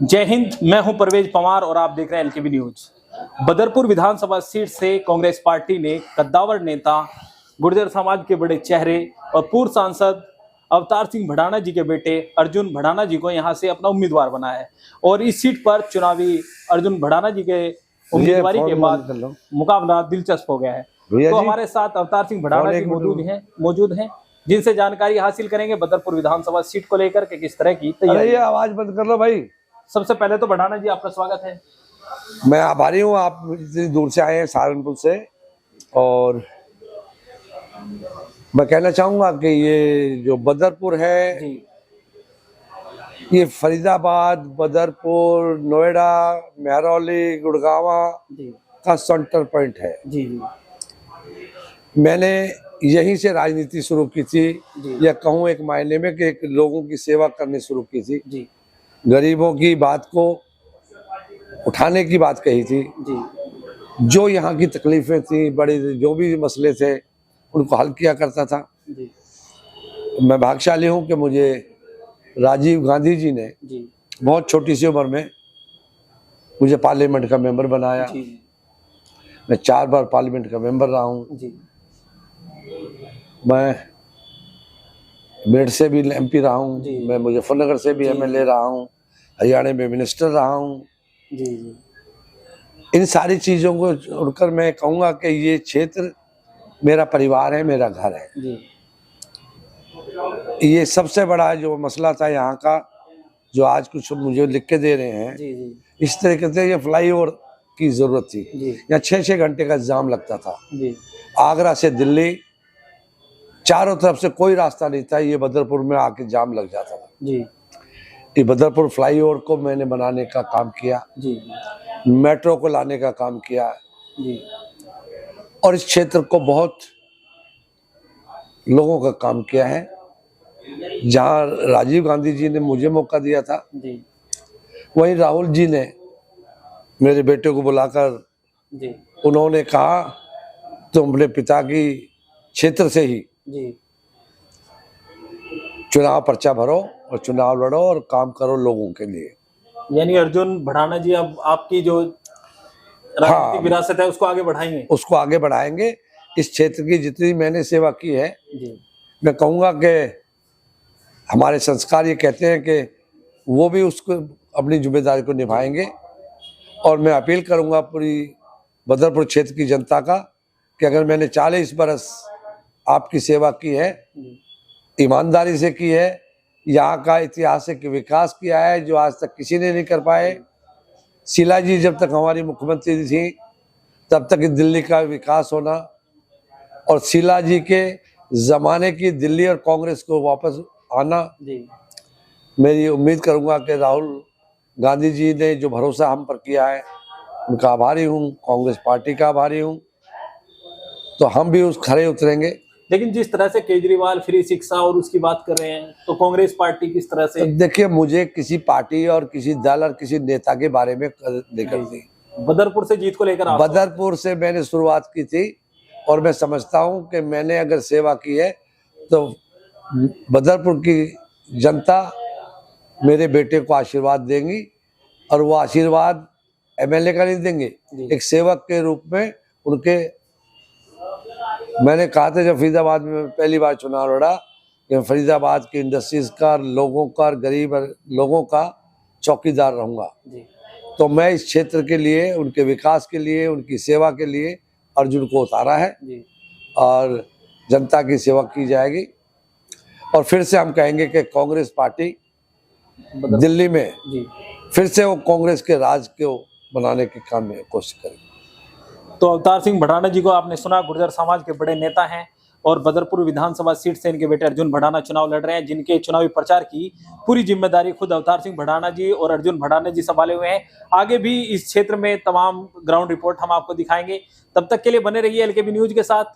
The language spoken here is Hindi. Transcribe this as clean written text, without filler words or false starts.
जय हिंद। मैं हूं परवेज पवार और आप देख रहे हैं एलकेबी न्यूज। बदरपुर विधानसभा सीट से कांग्रेस पार्टी ने कद्दावर नेता, गुर्जर समाज के बड़े चेहरे और पूर्व सांसद अवतार सिंह भड़ाना जी के बेटे अर्जुन भड़ाना जी को यहां से अपना उम्मीदवार बनाया है। और इस सीट पर चुनावी अर्जुन भड़ाना जी के उम्मीदवारी के बाद मुकाबला दिलचस्प हो गया है। तो हमारे साथ अवतार सिंह भड़ाना जी मौजूद हैं जिनसे जानकारी हासिल करेंगे बदरपुर विधानसभा सीट को लेकर के किस तरह की तैयारी। आवाज बंद कर लो भाई। सबसे पहले तो भड़ाना जी आपका स्वागत है। मैं आभारी हूँ, आप इतनी दूर से आए हैं सहारनपुर से। और मैं कहना चाहूंगा कि ये जो बदरपुर है जी। ये फरीदाबाद, बदरपुर, नोएडा, महरौली, गुड़गांवा का सेंटर पॉइंट है। जी जी। मैंने यहीं से राजनीति शुरू की थी, या कहूँ एक मायने में कि एक लोगों की सेवा करनी शुरू की थी जी। गरीबों की बात को उठाने की बात कही थी जी। जो यहाँ की तकलीफें थी, बड़े जो भी मसले थे उनको हल किया करता था। जी। मैं भाग्यशाली हूँ कि मुझे राजीव गांधी जी ने जी। बहुत छोटी सी उम्र में मुझे पार्लियामेंट का मेंबर बनाया। जी। मैं 4 बार पार्लियामेंट का मेंबर रहा हूँ। जी। मैं मेरठ से भी एमपी रहा हूँ, मैं मुजफ्फरनगर से भी एमएलए रहा हूँ, हरियाणा में मिनिस्टर रहा हूँ। जी जी। इन सारी चीज़ों को छोड़कर मैं कहूँगा कि ये क्षेत्र मेरा परिवार है, मेरा घर है। जी। ये सबसे बड़ा जो मसला था यहाँ का, जो आज कुछ मुझे लिख के दे रहे हैं, जी जी। इस तरीके से ये फ्लाईओवर की ज़रूरत थी। यहाँ 6-6 घंटे का जाम लगता था। जी। आगरा से दिल्ली चारों तरफ से कोई रास्ता नहीं था, ये बदरपुर में आके जाम लग जाता था। जी। ये बदरपुर फ्लाईओवर को मैंने बनाने का काम किया। जी। मेट्रो को लाने का काम किया। जी। और इस क्षेत्र को बहुत लोगों का काम किया है। जहाँ राजीव गांधी जी ने मुझे मौका दिया था, जी। वहीं राहुल जी ने मेरे बेटे को बुलाकर जी। उन्होंने कहा तुम अपने पिता की क्षेत्र से ही जी। चुनाव पर्चा भरो और चुनाव लड़ो और काम करो लोगों के लिए। यानी अर्जुन भड़ाना जी अब आपकी जो राजनीतिक विरासत है उसको आगे बढ़ाएंगे। उसको आगे बढ़ाएंगे। इस क्षेत्र की जितनी मैंने सेवा की है, मैं कहूँगा कि हमारे संस्कार ये कहते हैं कि वो भी उसको अपनी जिम्मेदारी को निभाएंगे। और मैं अपील करूँगा पूरी बदरपुर क्षेत्र की जनता का कि अगर मैंने 40 बरस आपकी सेवा की है, ईमानदारी से की है, यहाँ का ऐतिहासिक विकास किया है जो आज तक किसी ने नहीं कर पाए। शीला जी जब तक हमारी मुख्यमंत्री थी तब तक दिल्ली का विकास होना, और शीला जी के ज़माने की दिल्ली और कांग्रेस को वापस आना। मेरी उम्मीद करूँगा कि राहुल गांधी जी ने जो भरोसा हम पर किया है उनका आभारी हूँ, कांग्रेस पार्टी का आभारी हूँ। तो हम भी उस खरे उतरेंगे। लेकिन जिस तरह से केजरीवाल फ्री शिक्षा और उसकी बात कर रहे हैं, तो कांग्रेस पार्टी किस तरह से? देखिए, मुझे किसी पार्टी और किसी दल और किसी नेता के बारे में नहीं करती। बदरपुर से जीत को लेकर बदरपुर से मैंने शुरुआत की थी और मैं समझता हूं कि मैंने अगर सेवा की है तो बदरपुर की जनता मेरे बेटे को आशीर्वाद देंगी। और वो आशीर्वाद एमएलए का नहीं देंगे, एक सेवक के रूप में उनके। मैंने कहा था जब फरीदाबाद में पहली बार चुनाव लड़ा कि फरीदाबाद की इंडस्ट्रीज का, लोगों का, गरीब लोगों का चौकीदार रहूंगा। तो मैं इस क्षेत्र के लिए, उनके विकास के लिए, उनकी सेवा के लिए अर्जुन को उतारा है। और जनता की सेवा की जाएगी। और फिर से हम कहेंगे कि कांग्रेस पार्टी दिल्ली में फिर से वो कांग्रेस के राज को बनाने के काम में कोशिश करेगी। तो अवतार सिंह भड़ाना जी को आपने सुना, गुर्जर समाज के बड़े नेता हैं और बदरपुर विधानसभा सीट से इनके बेटे अर्जुन भड़ाना चुनाव लड़ रहे हैं, जिनके चुनावी प्रचार की पूरी जिम्मेदारी खुद अवतार सिंह भड़ाना जी और अर्जुन भड़ाना जी संभाले हुए हैं। आगे भी इस क्षेत्र में तमाम ग्राउंड रिपोर्ट हम आपको दिखाएंगे। तब तक के लिए बने रहिए एलकेबी न्यूज के साथ।